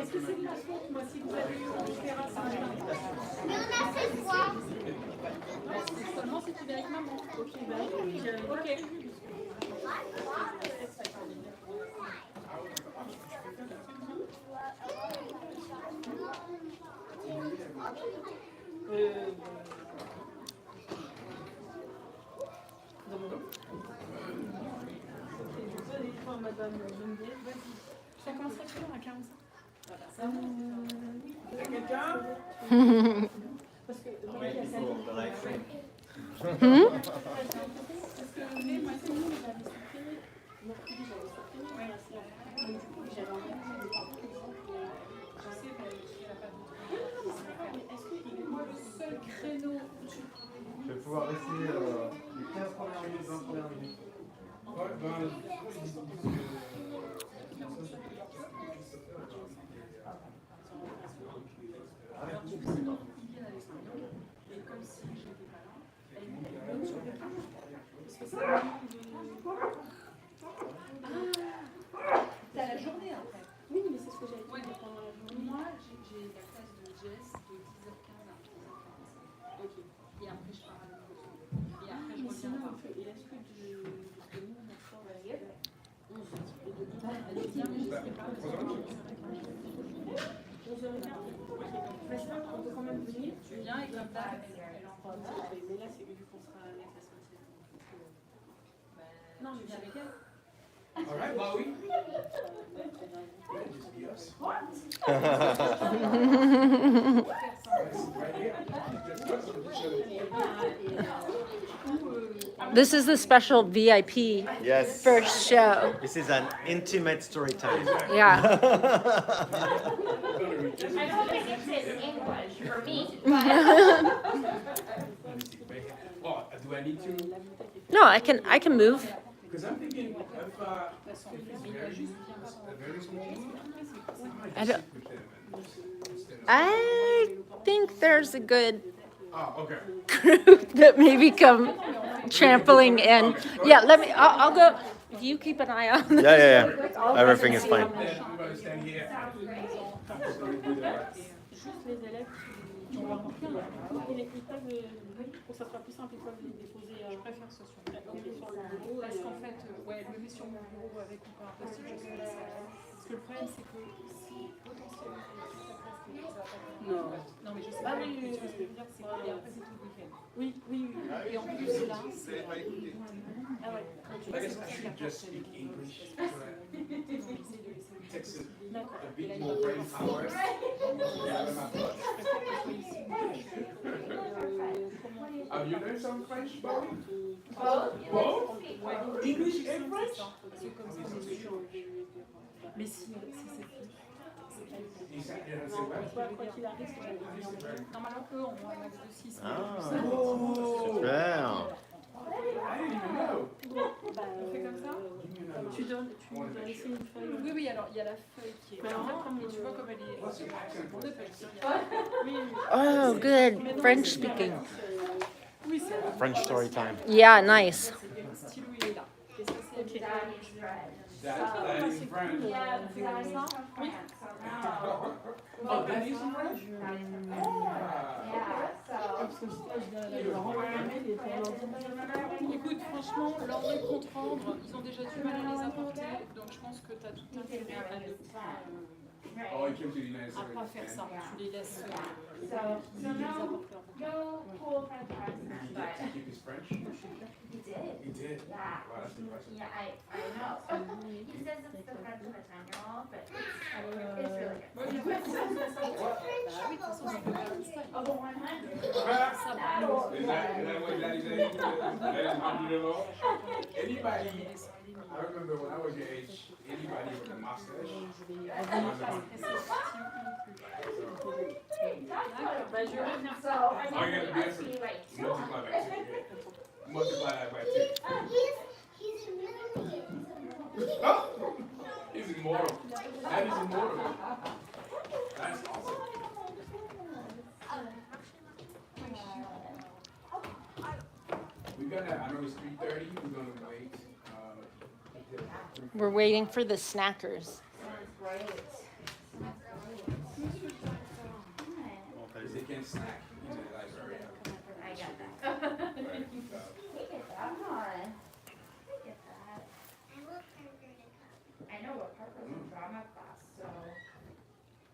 Est-ce que c'est de ma faute, moi, si vous avez eu une terrasse à matin? Mais on a fait quoi? Seulement si tu viens avec maman. Ok, bah oui, j'avais pas prévu. Madame Geneviève, vas-y. Ça commencerait toujours à 45. Voilà, ça quelqu'un? Parce que moi, il y a ça. Parce que moi, c'est nous, j'avais supprimé. Mercredi, j'avais supprimé. Donc, du coup, j'avais envoyé des parents qui disaient que je sais qu'elle n'a pas de. Mais est-ce qu'il est moi le seul créneau où tu peux. Je vais pouvoir rester les 15 premières minutes, 20 premières minutes. Ouais, ben. Alors, du coup, c'est dans Cilien à l'espagnol. Et comme si j'étais pas là, elle me dit non, je ne peux pas. Parce que c'est vraiment de. Ah, t'as la journée après. Oui, mais c'est ce que j'avais dit pendant la journée. Moi, j'ai la classe de Jess de 10h15 à 13h45. Ok. Et après, je pars à la maison. Et après, je reviens à part. Et est-ce que nous, on sort à 11h? Elle est bien, mais je ne sais pas. 11h15. Mais ça, on peut quand même venir. Tu viens et comme ça, elle en parle. Mais là, c'est vu qu'on sera avec la société. Non, je viens avec elle. All right, bah oui. This is the special VIP Yes. first show. This is an intimate story time. Yeah. I don't think it's in English for me. Oh, do I need to? No, I can move. Because I'm thinking if it's very small I don't. I think there's a good Oh, okay. group that maybe come trampling in. Yeah, I'll go. You keep an eye on this. Yeah. Everything is fine. Then we're going to stand here. Juste les élèves qui ont leur bouquin, ils peuvent, pour que ça soit plus simple, ils peuvent les déposer. Je préfère ce sur le bureau. Parce qu'en fait, ouais, le met sur mon bureau avec ou pas impossible, je sais pas. Parce que le problème, c'est que si potentiellement non, mais je sais pas. Ce que je veux dire, c'est que après, c'est tout le week-end. Oui. Et en plus, là, c'est. Ah ouais. I guess I should just speak English. It takes a bit more brain power. You learned some French, Bowie? Both? English and French? Mais si c'est quoi qu'il arrive, normalement, eux ont un max de 6. Ah, super. I didn't even know. On fait comme ça. Tu dois laisser une feuille. Oui, alors il y a la feuille qui est. Alors, comme tu vois, comme elle est. Pour deux feuilles. Oh, good. French speaking. Oui, c'est. French story time. Yeah, nice. Le stylo, il est là. Et ça, c'est. Ok. That is French. Oui. Oh, that is French? Écoute, franchement, l'ordre et contre-ordre, ils ont déjà du mal à les apporter, donc je pense que tu as tout intérêt à ne Oh, he came to the United States. pas faire ça. Tu les laisses les apporter. Did he keep his French? He did. He did. Yeah. Wow, that's impressive. Yeah, I know. He says it's the French of a 10-year-old, but it's really good. Moi, j'ai pas de ça. Oui, de toute façon, c'est pas le style. Oh, the 100. Ça va. Is that what that is? That is unbelievable. Anybody, I remember when I was your age, anybody with a mustache. Bah, je reviens. So, I Oh, you gotta know be I see like, multiply by 2. Yeah. Multiply that by 2. he's really Oh! He's immortal. That is immortal. That's awesome. We're gonna, I know it's 3:30, we're gonna wait. We're waiting for the snackers. snack in the library. I got that. Right. We get that, huh? We get that. I know what Parker's in drama class, so.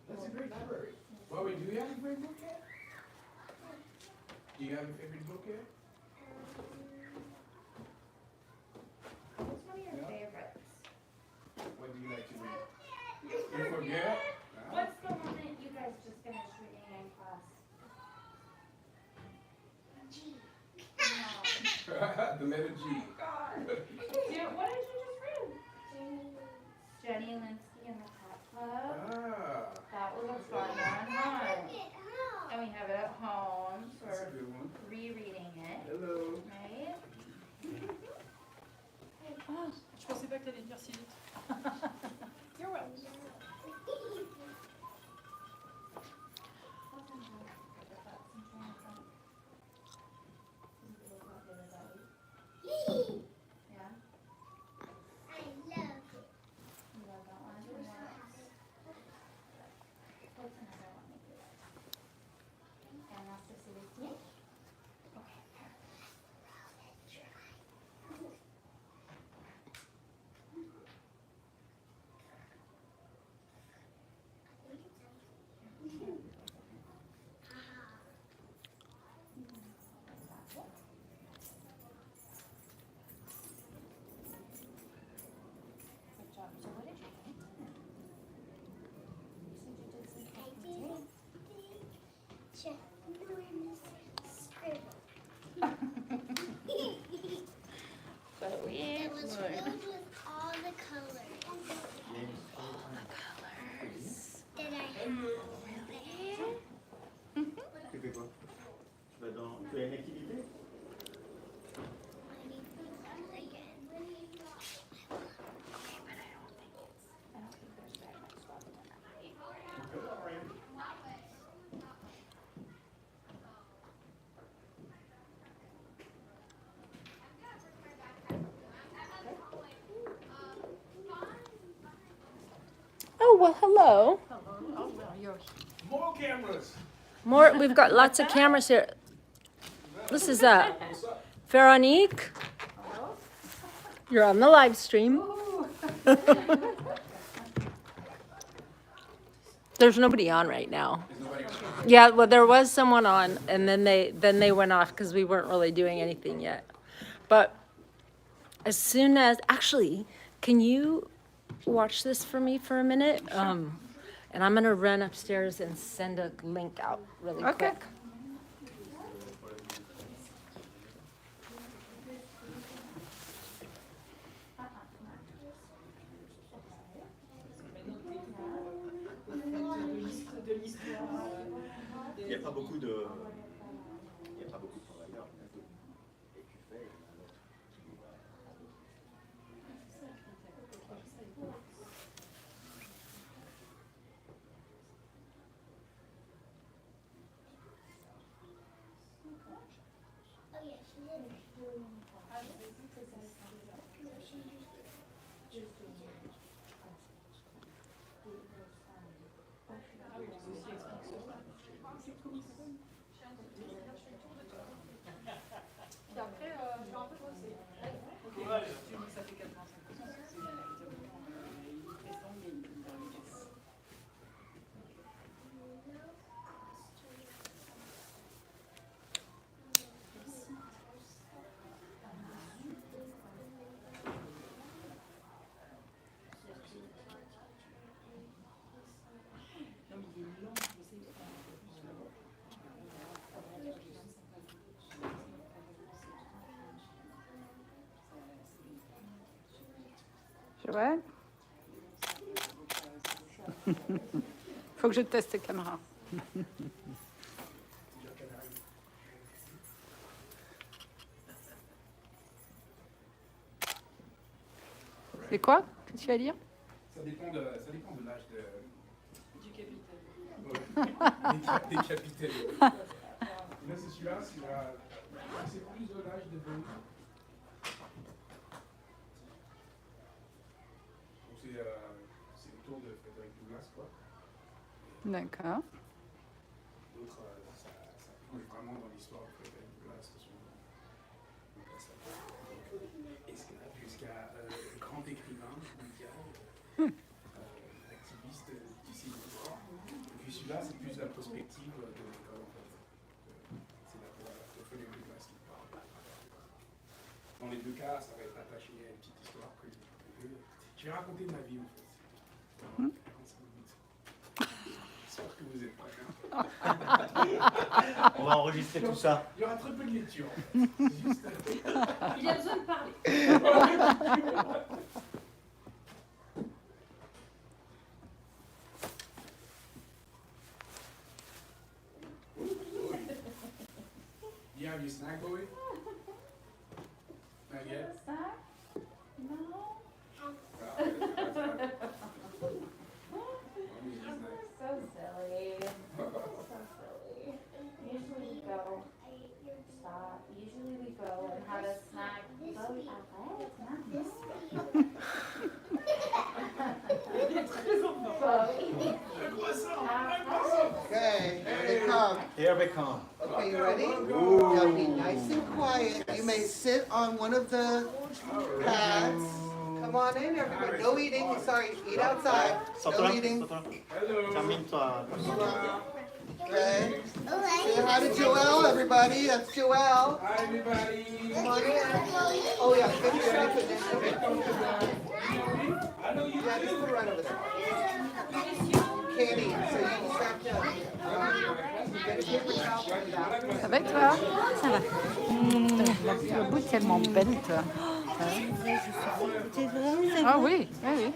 That's a great library. Well, wait, do you have a favorite book yet? Do you have a favorite book yet? What's one of your Yeah. favorites? What do you like to read? You forget? What's the one that you guys just finished reading in class? No. The letter G. God. What did you just read? Jenny Linsky and the Cat Club. Ah, That was a fun one, huh? And we have it at home, so that's a we're good one. rereading it, Hello. right? Ah, je pensais pas que t'allais le dire si vite. You're welcome. Yeah? You love that one? What's another one that you like? Anastasia? Okay. Good job. So what did you think? You said you did some calculating. But we It was learned. filled with all the colors that I have. Tu fais quoi? Tu vas dans... Tu as une activité? I don't think there's very much left in that. Oh, well, hello. Oh, well, you're More cameras. More, we've got lots of cameras here. This is What's up? Veronique. You're on the live stream. There's nobody on right now. There's nobody on. Yeah, well, there was someone on, and then they went off because we weren't really doing anything yet. But as soon as, actually, can you watch this for me for a minute? And I'm gonna run upstairs and send a link out really Okay. quick. Il n'y a pas beaucoup de... Il n'y a pas beaucoup de travailleurs. Et tu fais... Oh yeah, she did. Puis après, je vais un peu bosser. Ok. Tu dis que ça fait 85%, c'est évidemment il est présent, mais il est dans les caisses. Non, mais il est lent, je sais. Joël. Faut que je teste la caméra. C'est quoi que tu vas dire? Ça dépend de l'âge de... Du capitaine. Des capitaines. Là, c'est celui-là, c'est plus de l'âge de Bonnie. Donc, c'est le tour de Fredrick Douglas, quoi. D'accord. L'autre, vraiment dans l'histoire de Fredrick Douglas. Jusqu'à grand écrivain mondial, activiste du cinéma. Et puis celui-là, c'est plus la perspective de l'école en fait. C'est de Fredrick Douglas qui parle. Dans les deux cas, ça va être attaché à une petite histoire que je vais raconter ma vie en fait. 45 minutes. J'espère que vous êtes prêts. On va enregistrer tout ça. Il y aura très peu de lecture en fait. C'est juste... Il a besoin de parler. You have your snack, boy? Not yet? Snack? No. So silly. So silly. Usually we go. Stop. Usually we go and have a snack. Bowie athletics, not this week. Okay, here they come. Here we come. Okay, you ready? Now be nice and quiet. You may sit on one of the pads. Come on in, everybody. No eating. Sorry, eat outside. No eating. Termine-toi. Okay. Say hi to Johwell, everybody. That's Johwell. Hi, everybody. Come on in. Oh yeah, finish up and then I know you yeah, just put it right over there. Can't eat, so you can stop down. Get a paper towel for that. Ça va et toi? Ça va. Le bout tellement belle, toi. C'est vrai, Ah oui, oui, oui.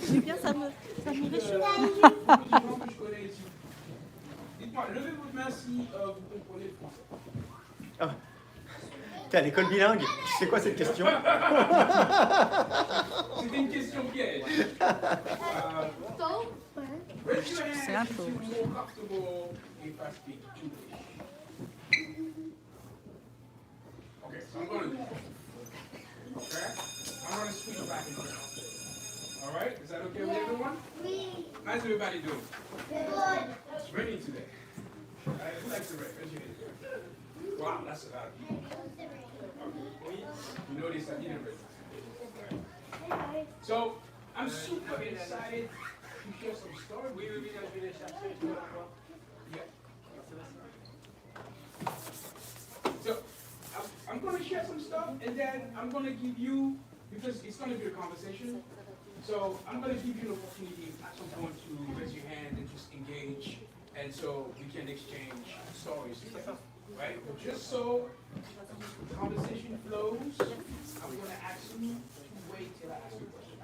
c'est bien, ça me réchauffe. Dites-moi, levez votre main si vous comprenez le français. Ah. T'es à l'école bilingue. Tu sais quoi cette question? C'était une question piège. Raise your C'est hand un if peu. you feel comfortable if I speak English. Okay, so I'm going to do okay? I'm going to switch back and forth. All right? Is that okay with everyone? How's everybody doing? It's raining today. Who likes to rain? Raise your hand. Wow, that's a lot of people. You notice I didn't raise. So, I'm super excited to share some stories. Yeah. So, I'm going to share some stuff, and then I'm going to give you, because it's going to be a conversation, so I'm going to give you an opportunity at some point to raise your hand and just engage, and so we can exchange stories together, right? But just so the conversation flows, I'm going to ask you to wait till I ask you a question.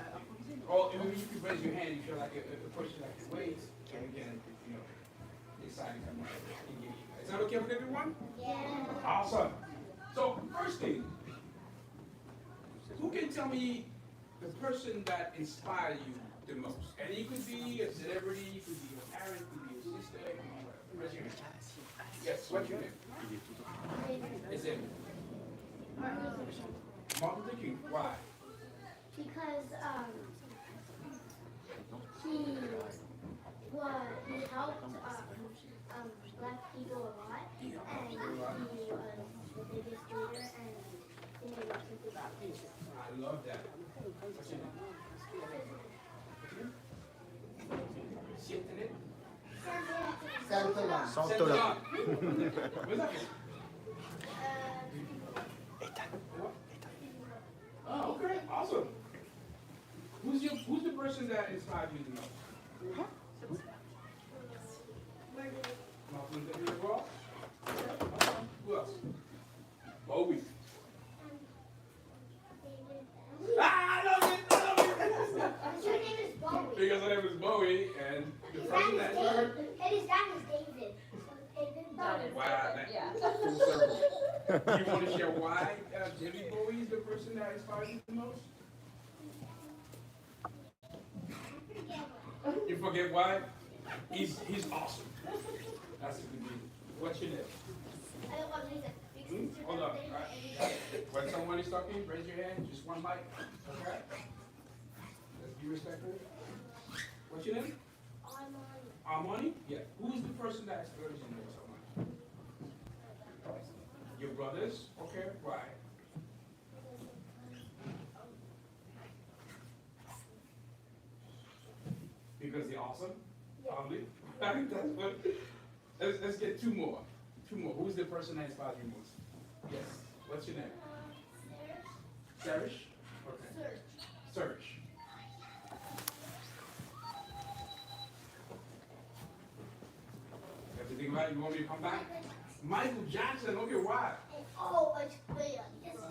Or maybe you can raise your hand if you're like a person that can wait, and we can, decide if I'm engaged. Is that okay with everyone? Yeah. Awesome. So, first thing, who can tell me the person that inspired you the most? And it could be a celebrity, it could be your parent, it could be your sister, it could be whatever. Raise your hand. Yes, what's your name? Is it Martin Luther King? Why? Because he helped black people a lot, and he was the biggest leader, and he made us think about peace. I love that. What's your name? Siente it? Santolan. Santolan. Where's that? Oh, okay, awesome. Who's the person that inspired you the most? Martin Luther King as well? Who else? Bowie. Ah, I love it! I love it! Your name is Bowie. Because her name is Bowie, and the His person name that is you heard. David. And his name is David. David Bowie. Wow, that Yeah. full circle. Do you want to share why David Bowie is the person that inspired you the most? You forget why? He's awesome. That's a good reason. What's your name? I don't want to say Hold on. When someone is talking, raise your hand. Just one mic. Okay? Let's be respectful. What's your name? Armani? Yeah. Who's who's the person that splurges the most on money? Your brothers? Okay, why? Because they're awesome? Probably. That's what. Let's get two more. Two more. Who's the person that inspires you most? Yes. What's your name? Serish? Okay. Serge. You have to think about it. You want me to come back? Michael Jackson. Okay, why? Oh, it's clear. This is a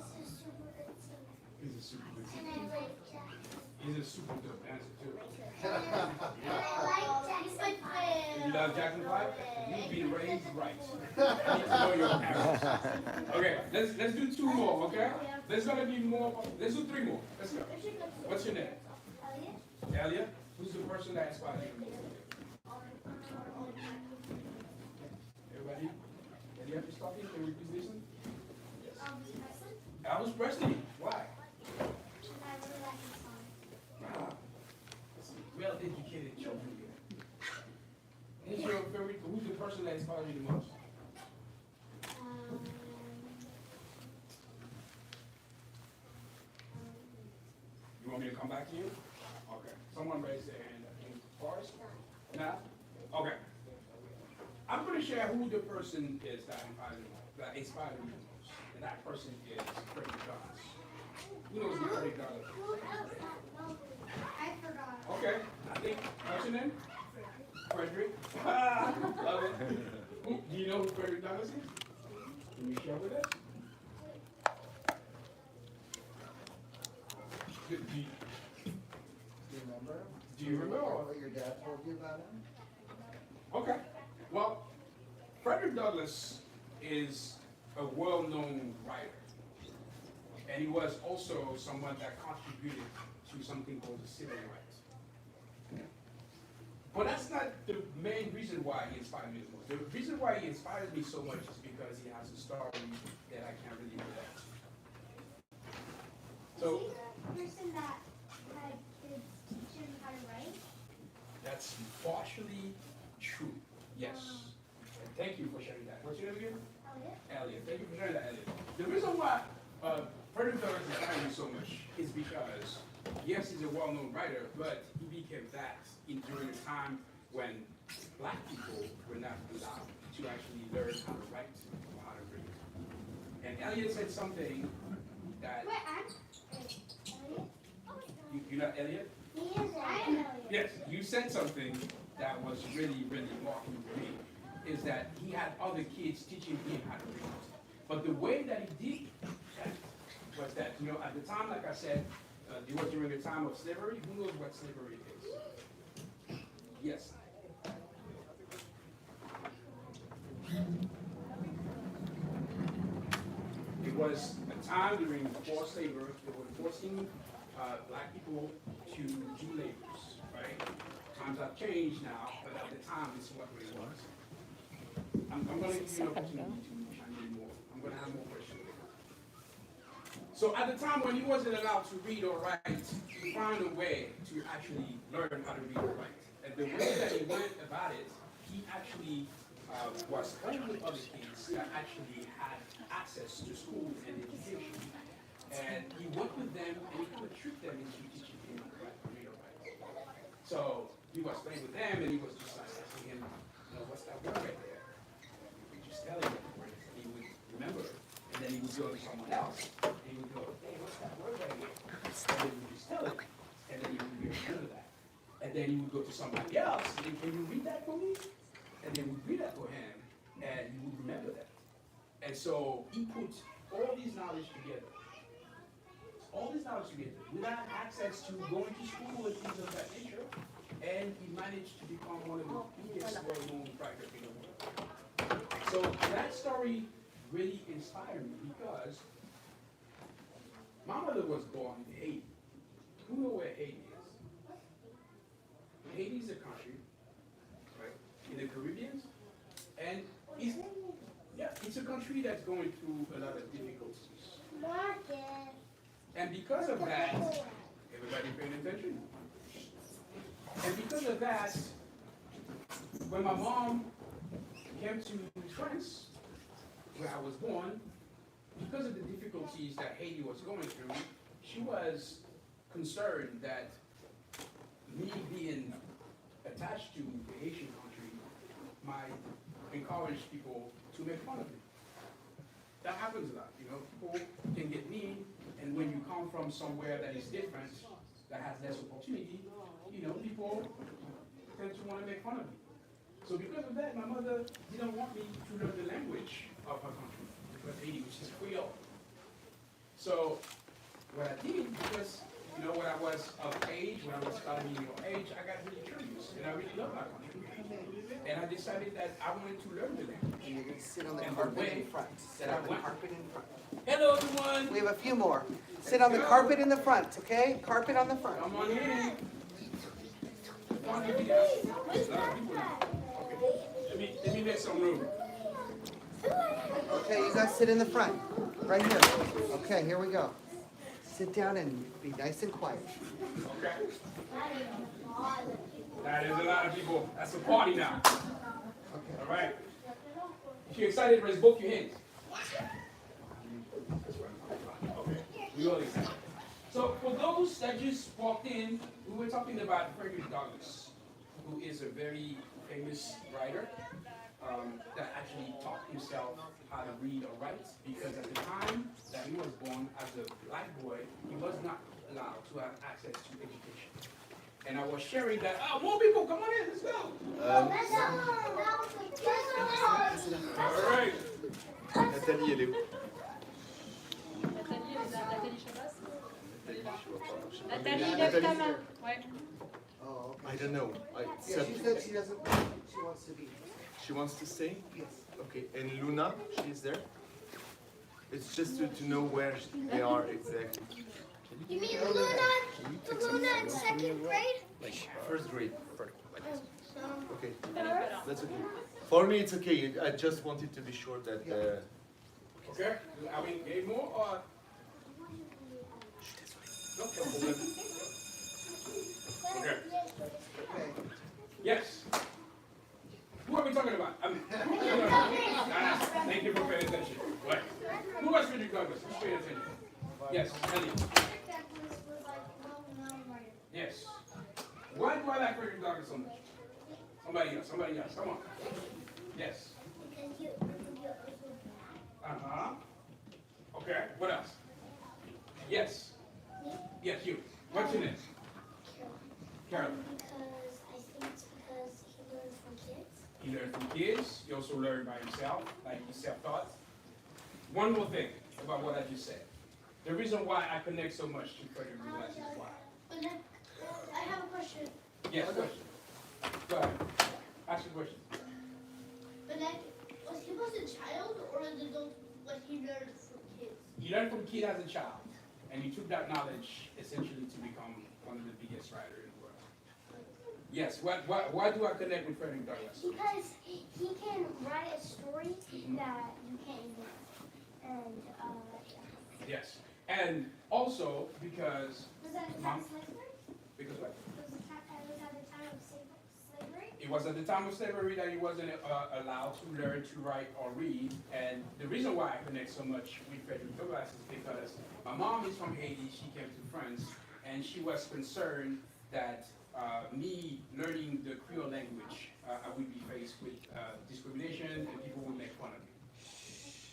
super good singer. He's a super good And singer. I like Jackson. He's a super dope dancer too. And I like Jackson 5. You love Jackson 5? You've been raised right. I need to know your parents. Okay, let's do two more, okay? There's gonna be more. Let's do three more. Let's go. What's your name? Elliot? Who's the person that inspires you? Everybody? Elliot is talking. Can we please listen? Elvis Presley. Why? Wow. Well-educated children here. Who's your favorite? Who's the person that inspires you the most? You want me to come back to you? Okay. Someone raised their hand. I think Forrest? Now? Okay. I'm going to share who the person is that inspired me the most. And that person is Fredrick Douglas. Who knows who Fredrick Douglas is? I forgot. Okay. I think, what's your name? Fredrick. Love it. Do you know who Fredrick Douglas is? Can you share with us? Do you remember? Do you remember? What your dad told you about him? Okay. Well, Fredrick Douglass is a well-known writer. And he was also someone that contributed to something called the civil rights. But that's not the main reason why he inspired me the most. The reason why he inspires me so much is because he has a story that I can't really relate to. So, The person that had kids teach him how to write? that's partially true. Yes. And thank you for sharing that. What's your name again? Elliot. Thank you for sharing that, Elliot. The reason why Fredrick Douglass inspired me so much is because, yes, he's a well-known writer, but he became that during a time when black people were not allowed to actually learn how to write or how to read. And Elliot said something that... Wait, I'm Elliot? You're not Elliot? He is Elliot. Yes, you said something that was really, really marking for me, is that he had other kids teaching him how to read. But the way that he did that was that, you know, at the time, like I said, it was during the time of slavery. Who knows what slavery is? Yes. It was a time during forced labor. They were forcing black people to do labors, right? Times have changed now, but at the time, this is what it was. I'm going to give you an opportunity to shine in more. I'm going to have more questions. So at the time when he wasn't allowed to read or write, he found a way to actually learn how to read or write. And the way that he went about it, he actually was playing with other kids that actually had access to school and education. And he worked with them and he could trick them into teaching him how to read or write. So he was playing with them and he was just like asking him, you know, what's that word right there? He would just tell him that word and he would remember it. And then he would go to someone else and he would go, hey, what's that word right here? And then he would just tell him. And then he would remember that. And then he would go to somebody else and then, can you read that for me? And then we would read that for him and he would remember that. And so he put all these knowledge together. All this knowledge together without access to going to school and things of that nature. And he managed to become one of the biggest well-known writers in the world. So that story really inspired me because my mother was born in Haiti. Who know where Haiti is? Haiti is a country, right, in the Caribbean, and it's a country that's going through a lot of difficulties. Marcus. And because of that, everybody paying attention? And because of that, when my mom came to France, where I was born, because of the difficulties that Haiti was going through, she was concerned that me being attached to the Haitian country might encourage people to make fun of me. That happens a lot, you know, people can get mean, and when you come from somewhere that is different, that has less opportunity, you know, people tend to want to make fun of me. So because of that, my mother didn't want me to learn the language of her country, which is Creole. So what I did, because you know, when I was of age, when I was starting your age, I got really curious, and I really loved my country. And I decided that I wanted to learn the language. And you're gonna sit on the And carpet way in front. Sit that I on the went. carpet in front. Hello, everyone. We have a few more. Sit on the carpet in the front, okay? Carpet on the front. Come on in. Come on in, guys. There's a lot of people now. Okay. Let me make some room. Okay, you guys sit in the front, right here. Okay, here we go. Sit down and be nice and quiet. Okay. That is a lot of people. That's a party now. Okay. All right. If you're excited, raise both your hands. Okay. We all excited. So for those that just walked in, we were talking about Fredrick Douglas, who is a very famous writer that actually taught himself how to read or write, because at the time that he was born as a black boy, he was not allowed to have access to education. And I was sharing that, oh, more people, come on in, let's go. All right. Nathalie, elle est où? Nathalie, lève ta main. Ouais. Oh, okay. I don't know. Yeah, she said she doesn't, she wants to be. She wants to stay? Yes. Okay, and Luna, she's there? It's just to know where they are exactly. You mean Luna in second grade? First grade. Okay, that's okay. For me, it's okay. I just wanted to be sure that. Okay, are we getting more or? No problem. Okay. Okay. Yes. Who are we talking about? Thank you for paying attention. What? Who was Fredrick Douglas? Who's paying attention? Yes, Ellie. Yes. Why do I like Fredrick Douglas so much? Somebody else, come on. Yes. Uh-huh. Okay, what else? Yes. Yes, you. What's your name? Carolyn. Because I think it's because he learned from kids. He learned from kids. He also learned by himself, like he self-taught. One more thing about what I just said. The reason why I connect so much to Fredrick Douglas is why. But then, I have a question. Yes, question. Go ahead. Ask your question. But then, he was a child or an adult when he learned from kids? He learned from kid as a child, and he took that knowledge essentially to become one of the biggest writers in the world. Yes, why do I connect with Fredrick Douglas? Because he can write a story that you can't even. And, Yes, and also because was that a time of slavery? because what? Was that a time of slavery? It was at the time of slavery that he wasn't allowed to learn to write or read, and the reason why I connect so much with Fredrick Douglas is because my mom is from Haiti. She came to France, and she was concerned that me learning the Creole language, I would be faced with discrimination, and people would make fun of me.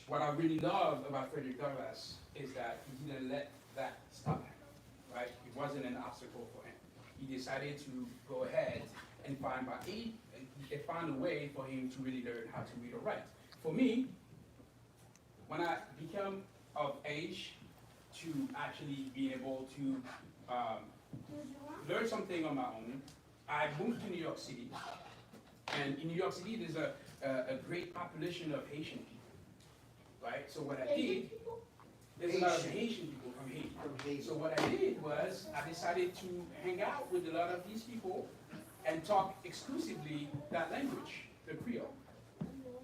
What I really love about Fredrick Douglas is that he didn't let that stop him, right? It wasn't an obstacle for him. He decided to go ahead and find a way for him to really learn how to read or write. For me, when I became of age to actually be able to learn something on my own, I moved to New York City. And in New York City, there's a great population of Haitian people. Right? So what I did, there's a lot of Haitian people from Haiti. So what I did was I decided to hang out with a lot of these people and talk exclusively that language, the Creole.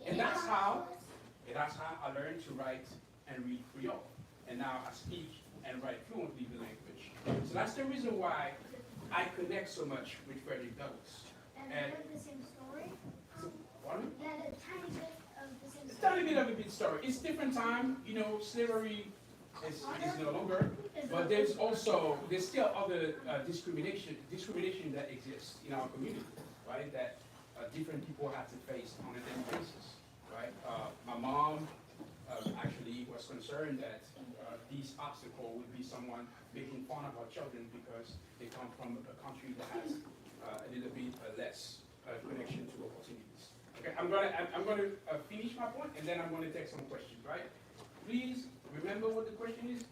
And that's how I learned to write and read Creole. And now I speak and write fluently the language. So that's the reason why I connect so much with Fredrick Douglas. And they have the same story? Pardon me? You had a tiny bit of the same It's a tiny bit of a bit story. It's different time, you know, slavery is no longer, but there's still other discrimination that exists in our community, right? That different people have to face on a daily basis, right? My mom actually was concerned that this obstacle would be someone making fun of our children because they come from a country that has a little bit less connection to opportunities. Okay, I'm gonna finish my point and then I'm gonna take some questions, right? Please remember what the question is.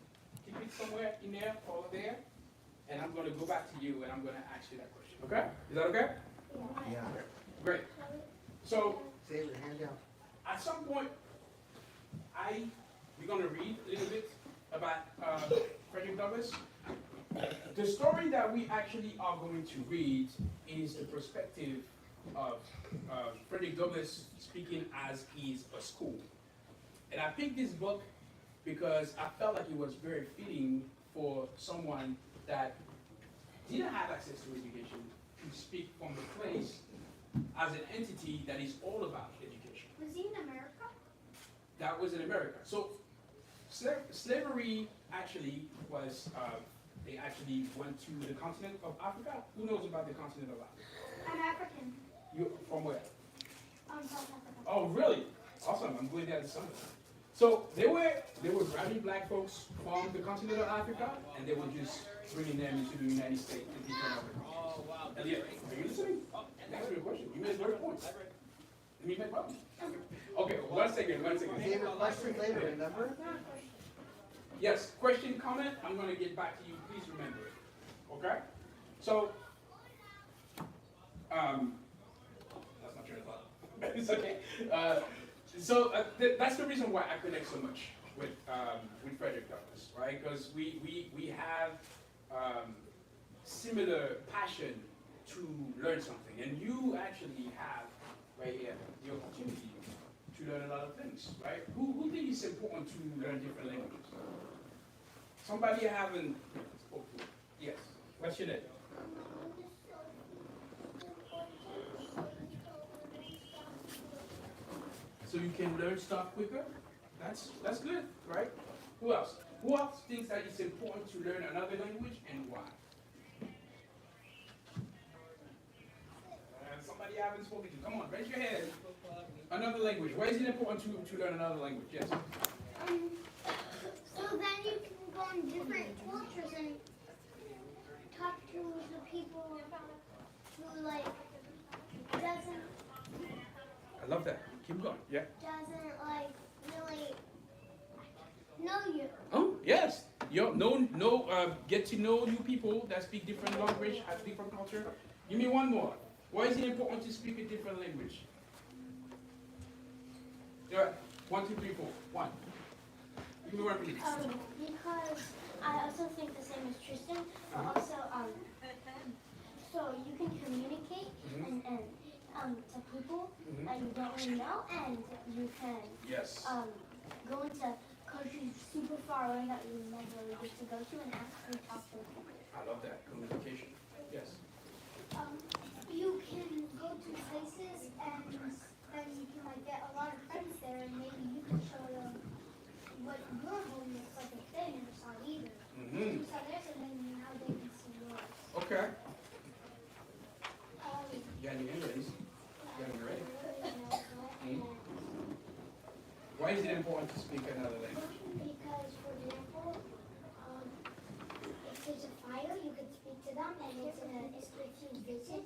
Keep it somewhere in there or there, and I'm gonna go back to you and I'm gonna ask you that question. Okay? Is that okay? Yeah. Okay. Great. So Save it, hand down. at some point, we're gonna read a little bit about Fredrick Douglas. The story that we actually are going to read is the perspective of Fredrick Douglas speaking as he's a school. And I picked this book because I felt like it was very fitting for someone that didn't have access to education to speak from the place as an entity that is all about education. Was he in America? That was in America. So slavery actually was, they actually went to the continent of Africa. Who knows about the continent of Africa? I'm African. You from where? South Africa. Oh, really? Awesome. I'm going there this summer. So they were grabbing black folks from the continent of Africa, and they were just bringing them into the United States and teaching them. Oh, wow. Elliot, are you listening? Answer your question. You made very points. Let me make problems. Okay, one second. Save your questions later, remember? Yes, question, comment, I'm gonna get back to you, please remember it, okay? So, that's not true at all. It's okay. That's the reason why I connect so much with Fredrick Douglas, right? Because we have similar passion to learn something, and you actually have, right here, the opportunity to learn a lot of things, right? Who think it's important to learn different languages? Somebody haven't spoken. Yes. Question it. So you can learn stuff quicker? That's good, right? Who else? Who else thinks that it's important to learn another language and why? Somebody I haven't spoken to. Come on, raise your hand. Another language. Why is it important to learn another language? Yes. So then you can go in different cultures and talk to the people who like doesn't I love that. Keep going. Yeah. like really know you. Oh, yes. Get to know new people that speak different language, have different culture. Give me one more. Why is it important to speak a different language? Yeah. 1, 2, 3, 4. 1. Give me one, please. Because I also think the same as Tristan, but also so you can communicate and to people that you don't really know, and you can Yes. go into countries super far away that you never used to go to and actually talk to people. I love that. Communication. Yes. You can go to places and you can like get a lot of friends there, and maybe you can show them what your home looks like if they never saw it either. Mm-hmm. You saw theirs, and then now they can see yours. Okay. Um, You got any English? You got any ready? and Why is it important to speak another language? because, for example, if there's a fire, you could speak to them, and it's if you visit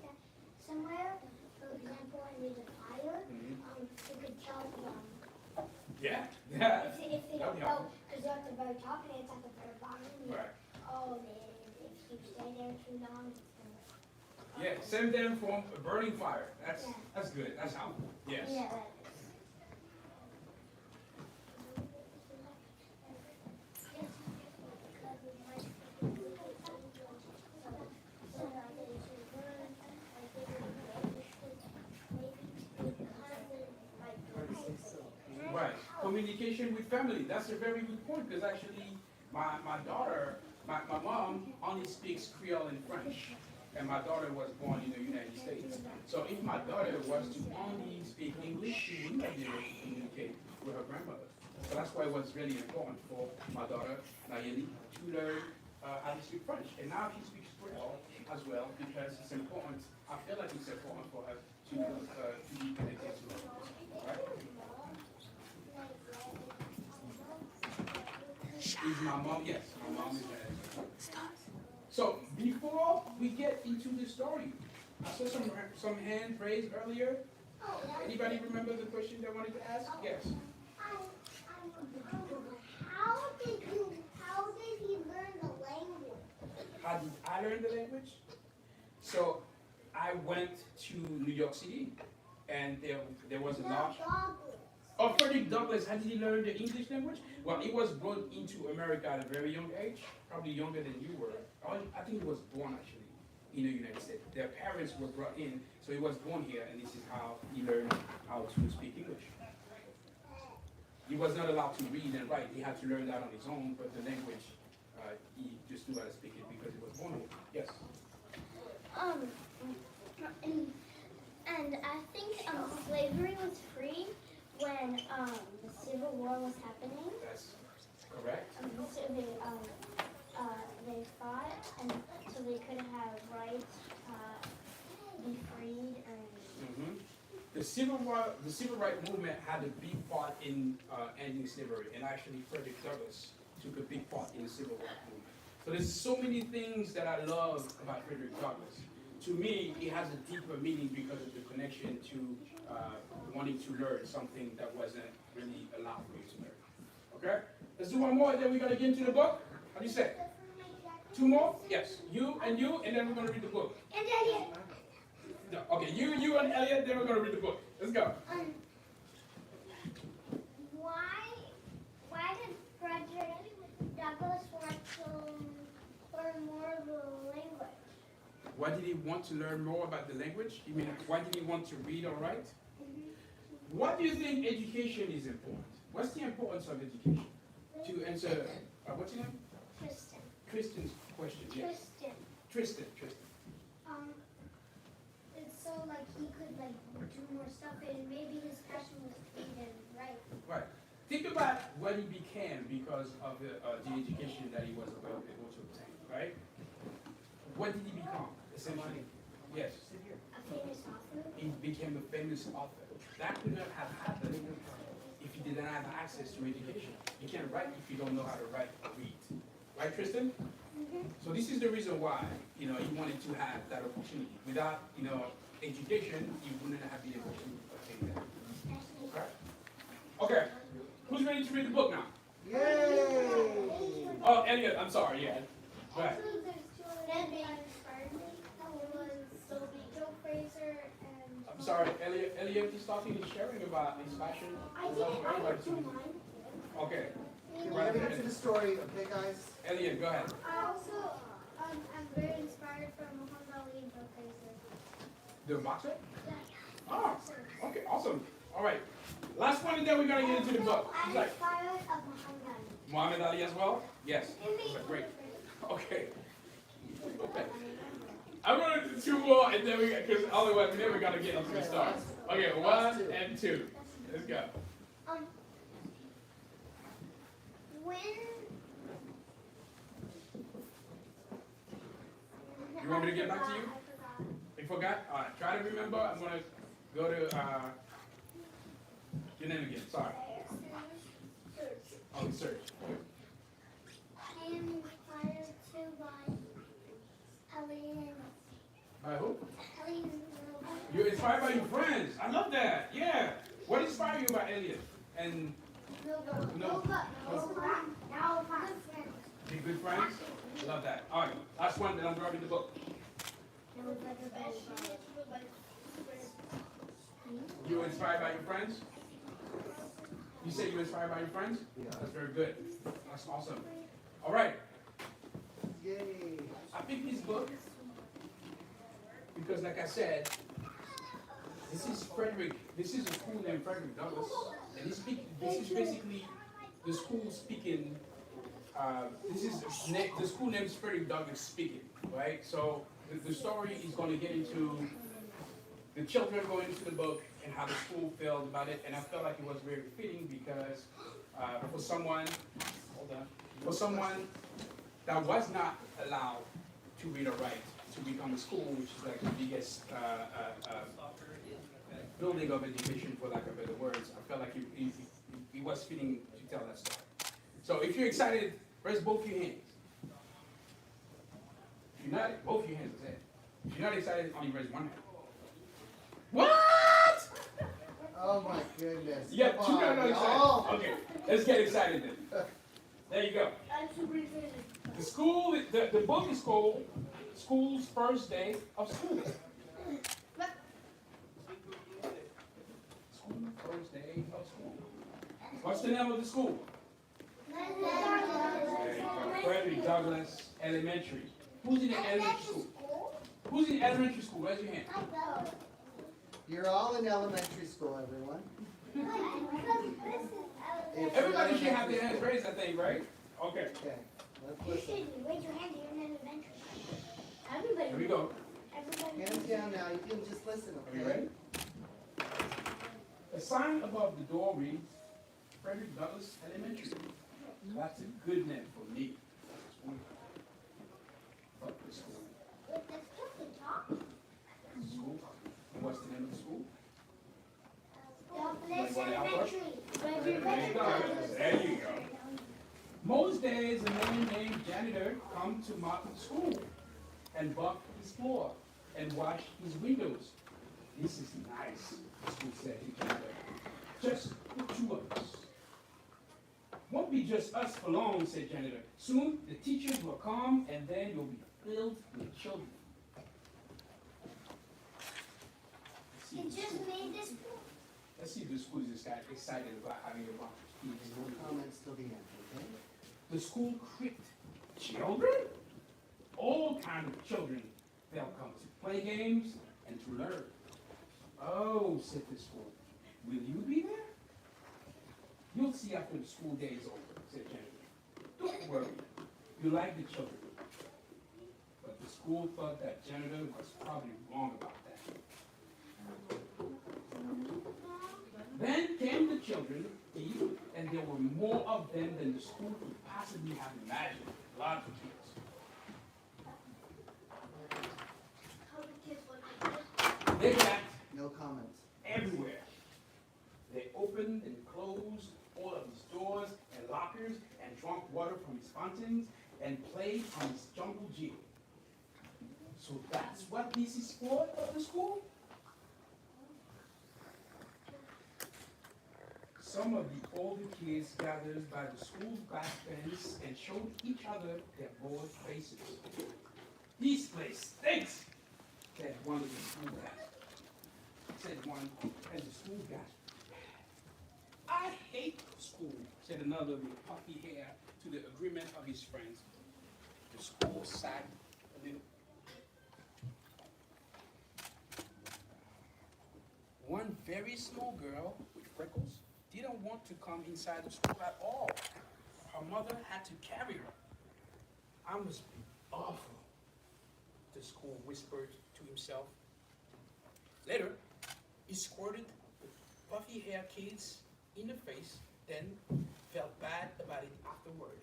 somewhere, for example, and there's a fire, you could tell them. Yeah. Yeah. If they That'd don't be know, helpful. because they're at the very top and it's at the very bottom. Right. Oh, if you stay there too long, it's gonna. Yeah. Save them from a burning fire. That's Yeah. that's good. That's helpful. Yes. Yeah, that is. Right. Communication with family. That's a very good point because actually my daughter, my mom only speaks Creole and French. and my daughter was born in the United States. So if my daughter was to only speak English, she wouldn't be able to communicate with her grandmother. So that's why it was really important for my daughter, Nayeli, to learn how to speak French. And now she speaks French as well because it's important. I feel like it's important for her to be connected to her. Right? Is my mom? Yes, my mom is there. So before we get into the story, I saw some hand raised earlier. Anybody remember the question they wanted to ask? Yes. How did he learn the language? How did I learn the language? So I went to New York City, and there was a large. Oh, Fredrick Douglas, how did he learn the English language? Well, he was brought into America at a very young age, probably younger than you were. I think he was born actually in the United States. Their parents were brought in, so he was born here, and this is how he learned how to speak English. He was not allowed to read and write. He had to learn that on his own, but the language, he just knew how to speak it because he was born here. Yes? And I think slavery was free when the Civil War was happening. That's correct. So they fought, and so they could have rights, be freed, and. The civil rights movement had a big part in ending slavery, and actually Fredrick Douglas took a big part in the civil rights movement. So there's so many things that I love about Fredrick Douglas. To me, it has a deeper meaning because of the connection to wanting to learn something that wasn't really allowed for you to learn. Okay? Let's do one more, and then we're going to get into the book. How do you say? 2 more? Yes. You, and then we're going to read the book. And Elliot. No, okay, you and Elliot, then we're going to read the book. Let's go. Why did Fredrick Douglas want to learn more of the language? Why did he want to learn more about the language? You mean, why did he want to read or write? What do you think education is important? What's the importance of education? To answer, what's your name? Tristan. Kristen's question, yes. Tristan. It's so like he could like do more stuff and maybe his passion was read and write. Right. Think about what he became because of the education that he was able to obtain, right? What did he become, essentially? Yes. A famous author. He became a famous author. That could not have happened if you didn't have access to education. You can't write if you don't know how to write or read. Right, Tristan? So this is the reason why, he wanted to have that opportunity. Without, education, he wouldn't have been able to obtain that. Okay. Who's ready to read the book now? Yay! Oh, Elliot, I'm sorry, yeah. Go ahead. I'm sorry, Elliot is talking and sharing about his passion. Okay. We're gonna get to the story, okay, guys? Elliot, go ahead. I also am very inspired from Muhammad Ali and Joe Fraser. The boxer? Oh, okay, awesome. All right. Last one, and then we're going to get into the book. I'm Who's like inspired of Muhammad Ali. Muhammad Ali as well? Yes. Okay, great. Okay. Okay. I'm going to do 2 more, and then because otherwise we're never going to get into the stars. Okay, 1 and 2. Let's go. When You want me to get back to you? You forgot? All right, try to remember. I'm going to go to your name again. Sorry. Oh, search. I am inspired too by Cilien. By who? Cilien. You're inspired by your friends. I love that. Yeah. What inspired you about Elliot? And no. Be good friends? Love that. All right. Last one, then I'm grabbing the book. You were inspired by your friends? You say you were inspired by your friends? Yeah. That's very good. That's awesome. All right. Yay. I picked this book because, like I said, this is a school named Fredrick Douglas, and this is basically the school speaking. The school name is Fredrick Douglas speaking, right? So the story is going to get into the children going into the book and how the school felt about it. And I felt like it was very fitting because for someone that was not allowed to read or write to become a school, which is like the biggest building of education, for lack of better words, I felt like it was fitting to tell that story. So if you're excited, raise both your hands. If you're not, both your hands, I said. If you're not excited, only raise one hand. What? Oh my goodness. Yeah, Come two on, not excited. y'all. Okay, let's get excited then. There you go. I'm super excited. The book is called School's First Day of School. School's First Day of School. What's the name of the school? Fredrick Douglas Elementary. Who's in the elementary school? Who's in elementary school? Raise your hand. You're all in elementary school, everyone. It's Everybody should have elementary their hands school. raised, I think, right? Okay. Okay, let's You listen. should raise your hand. You're in elementary. Everybody. Here we go. Everybody. Hands down now, you can just listen, Are you okay? ready? The sign above the door reads Fredrick Douglas Elementary. That's a good name for me. Fuck the school. Wait, that's just the top. School. And what's the name of the school? Douglas Elementary. There you go. Most days, a man named janitor come to mop the school and buff his floor and wash his windows. This is nice, the school said to janitor. Just the two of us. Won't be just us for long, said janitor. Soon the teachers will come and then you'll be filled with children. You just made this. Let's see if the school is excited about having a bunch of No kids. comments till the end, okay? The school cricked. Children? All kinds of children. They'll come to play games and to learn. Oh, said the school. Will you be there? You'll see after the school day is over, said Jennifer. Don't worry. You like the children. But the school thought that janitor was probably wrong about that. Then came the children, and there were more of them than the school could possibly have imagined. Lots of kids. How the kids look like this. They got No comments. everywhere. They opened and closed all of his doors and lockers and drank water from his fountains and played on his jungle gym. So that's what this is for at the school? Some of the older kids gathered by the school's back fence and showed each other their bored faces. This place stinks, said one of the school guys. Said one, and the school guys. I hate school, said another with puffy hair to the agreement of his friends. The school sighed a little. One very small girl with freckles didn't want to come inside the school at all. Her mother had to carry her. I must be awful, the school whispered to himself. Later, he squirted the puffy hair kids in the face, then felt bad about it afterward.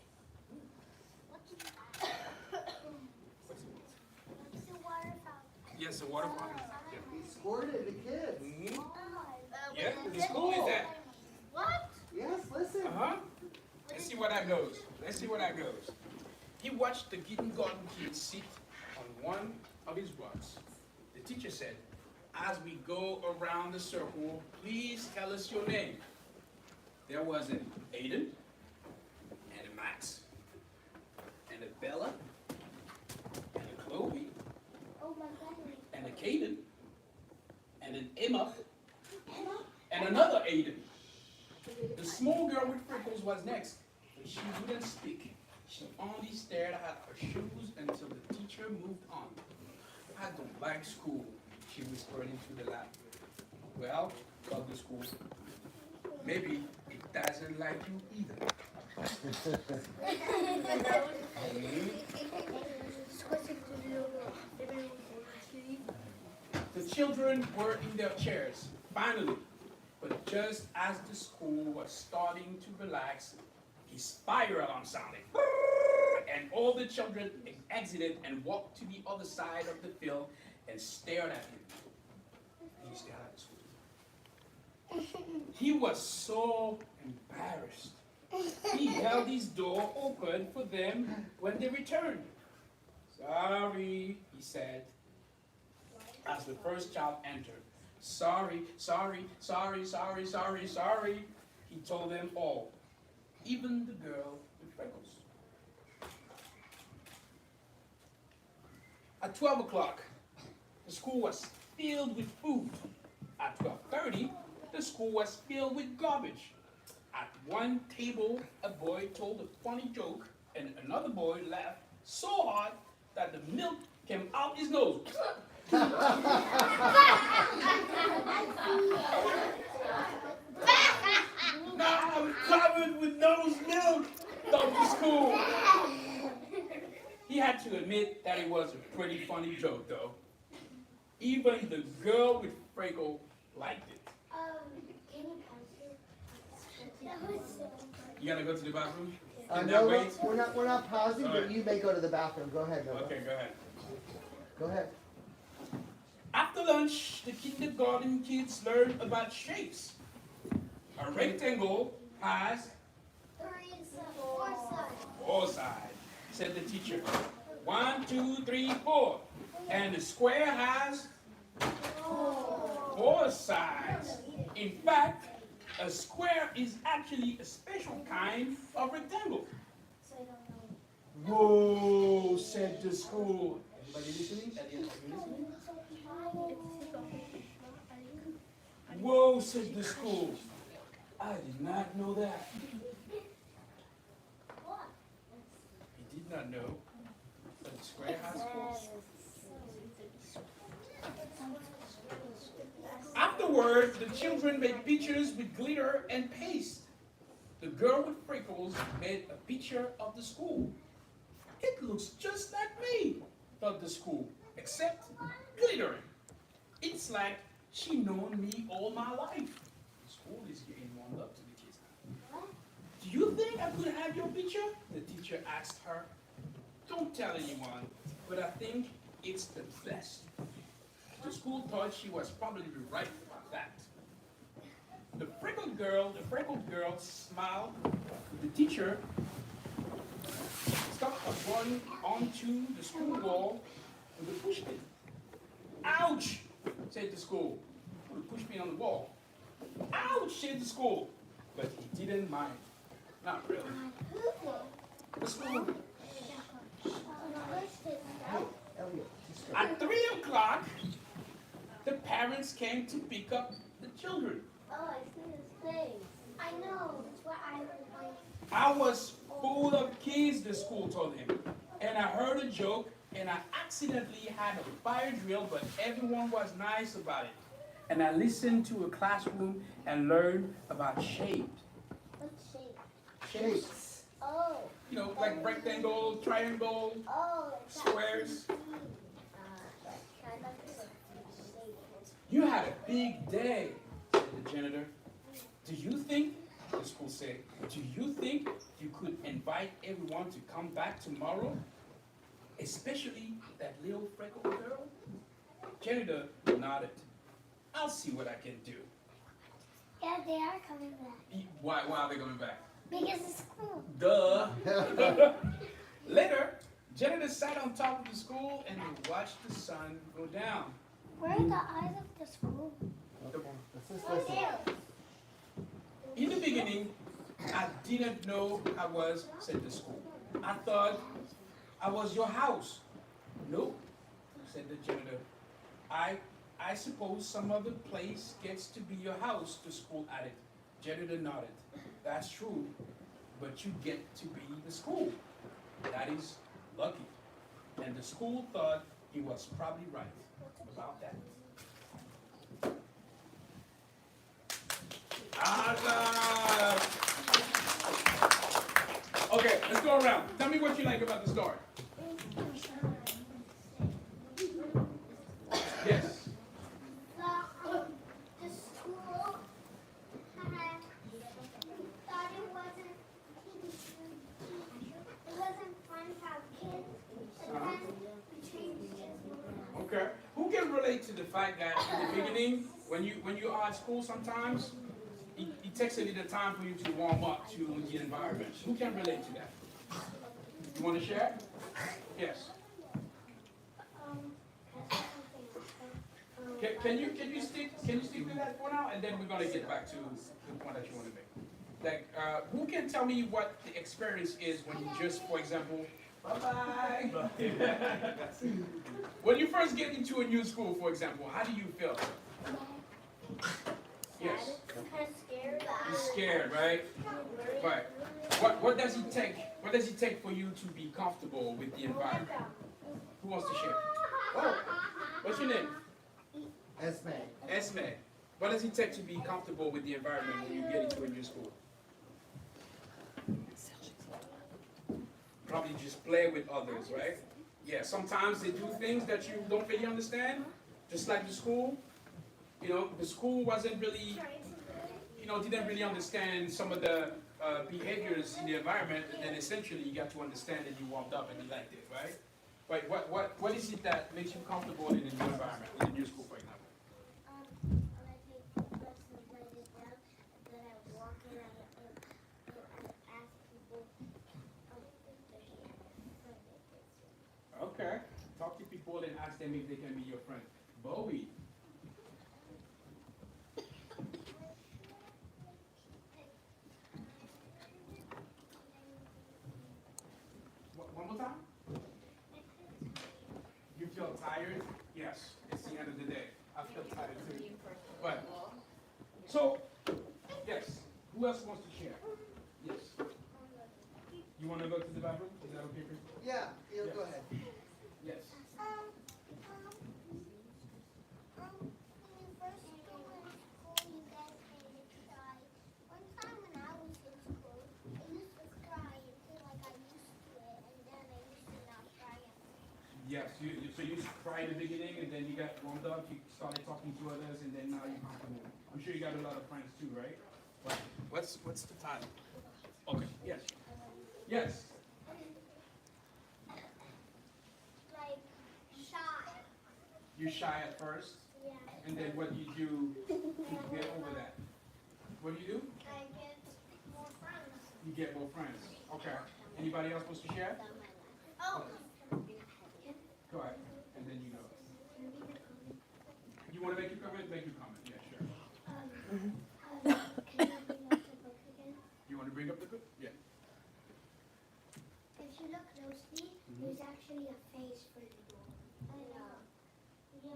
What's it? It's a water fountain. Yes, a water fountain. He squirted the kids. Mhm. Yeah, the school is that. What? Yes, listen. Uh-huh. Let's see where that goes. Let's see where that goes. He watched the kindergarten kids sit on one of his rugs. The teacher said, as we go around the circle, please tell us your name. There was an Aiden, and a Max, and a Bella, and a Chloe, Oh my God. and a Caden, and an Emma, and another Aiden. The small girl with freckles was next, but she wouldn't speak. She only stared at her shoes until the teacher moved on. I don't like school, she whispered into the lap. Well, thought the school. Maybe it doesn't like you either. Switching to the The children were in their chairs, finally. But just as the school was starting to relax, his fire alarm sounded. And all the children exited and walked to the other side of the field and stared at him. He stared at the school. He was so embarrassed. He held his door open for them when they returned. Sorry, he said, as the first child entered. Sorry, sorry, sorry, sorry, sorry, sorry, he told them all, even the girl with freckles. At 12 o'clock, the school was filled with food. At 12:30, the school was filled with garbage. At one table, a boy told a funny joke, and another boy laughed so hard that the milk came out his nose. Now I'm covered with nose milk, thought the school. He had to admit that it was a pretty funny joke, though. Even the girl with freckle liked it. Can you pause it? That was so funny. You gotta go to the bathroom? No, we're not pausing, but you may go to the bathroom. Go ahead, Noah. Okay, go ahead. Go ahead. After lunch, the kindergarten kids learned about shapes. A rectangle has 4 sides. 4 sides, said the teacher. 1, 2, 3, 4. And the square has 4 sides. In fact, a square is actually a special kind of rectangle. So I don't know. Whoa, said the school. Everybody listening? Whoa, said the school. I did not know that. What? He did not know that the square has 4. Afterwards, the children made pictures with glitter and paste. The girl with freckles made a picture of the school. It looks just like me, thought the school, except glittering. It's like she known me all my life. The school is giving one love to the kids. Do you think I could have your picture? The teacher asked her. Don't tell anyone, but I think it's the best. The school thought she was probably right about that. The freckled girl smiled. The teacher stuck a bun onto the school wall with a pushpin. Ouch, said the school. Put a pushpin on the wall. Ouch, said the school. But he didn't mind. Not really. The school. At 3 o'clock, the parents came to pick up the children. Oh, I see his face. I know. That's what I was like. I was full of kids, the school told him. And I heard a joke, and I accidentally had a fire drill, but everyone was nice about it. And I listened to a classroom and learned about shapes. What shape? Shapes. Oh. You know, like rectangle, triangle, Oh. squares. I'd like to shape. You had a big day, said the janitor. Do you think, the school said, do you think you could invite everyone to come back tomorrow? Especially that little freckled girl? Janitor nodded. I'll see what I can do. Yeah, they are coming back. Why are they coming back? Because it's cool. Duh. Later, janitor sat on top of the school and they watched the sun go down. Where are the eyes of the school? Let's just listen. In the beginning, I didn't know I was, said the school. I thought I was your house. Nope, said the janitor. I suppose some other place gets to be your house, the school added. Janitor nodded. That's true, but you get to be the school. That is lucky. And the school thought he was probably right about that. Awesome! Okay, let's go around. Tell me what you like about the story. Yes. fact that in the beginning, when you are at school sometimes, it takes a little time for you to warm up to the environment. Who can relate to that? You want to share? Yes. Can you stick with that for now, and then we're gonna get back to the point that you want to make. Like, who can tell me what the experience is when you just, for example, bye-bye. When you first get into a new school, for example, how do you feel? Yes. Kind of scared. You're scared, right? Right. What does it take? What does it take for you to be comfortable with the environment? Who wants to share? Oh, what's your name? Esme. Esme. What does it take to be comfortable with the environment when you get into a new school? Probably just play with others, right? Yeah, sometimes they do things that you don't really understand, just like the school. You know, the school wasn't really, didn't really understand some of the behaviors in the environment, and then essentially you got to understand and you warmed up and you liked it, right? But what is it that makes you comfortable in a new environment, in a new school, for example? When I take the bus and write it down, and then I walk in and I ask people if they're here. Okay. Talk to people and ask them if they can be your friend. Bowie. One more time? You feel tired? Yes. It's the end of the day. I feel tired too. But, so, yes. Who else wants to share? Yes. You want to go to the bathroom? Is that okay for you? Yeah, go ahead. Yes. When you first go in school, you guys made me cry. One time when I was in school, I used to cry until I got used to it, and then I used to not cry anymore. Yes. So you cried in the beginning, and then you got warmed up. You started talking to others, and then now you're comfortable. I'm sure you got a lot of friends too, right? What's the time? Okay. Yes. Yes. Like, shy. You're shy at first, Yeah. and then what do you do to get over that? What do you do? I get more friends. You get more friends. Okay. Anybody else wants to share? Oh. Go ahead, and then you go. You want to make your comment? Make your comment. Yeah, sure. Can you bring up the book again? You want to bring up the book? Yeah. If you look closely, there's actually a face for you.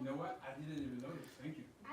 You know what? I didn't even notice. Thank you. I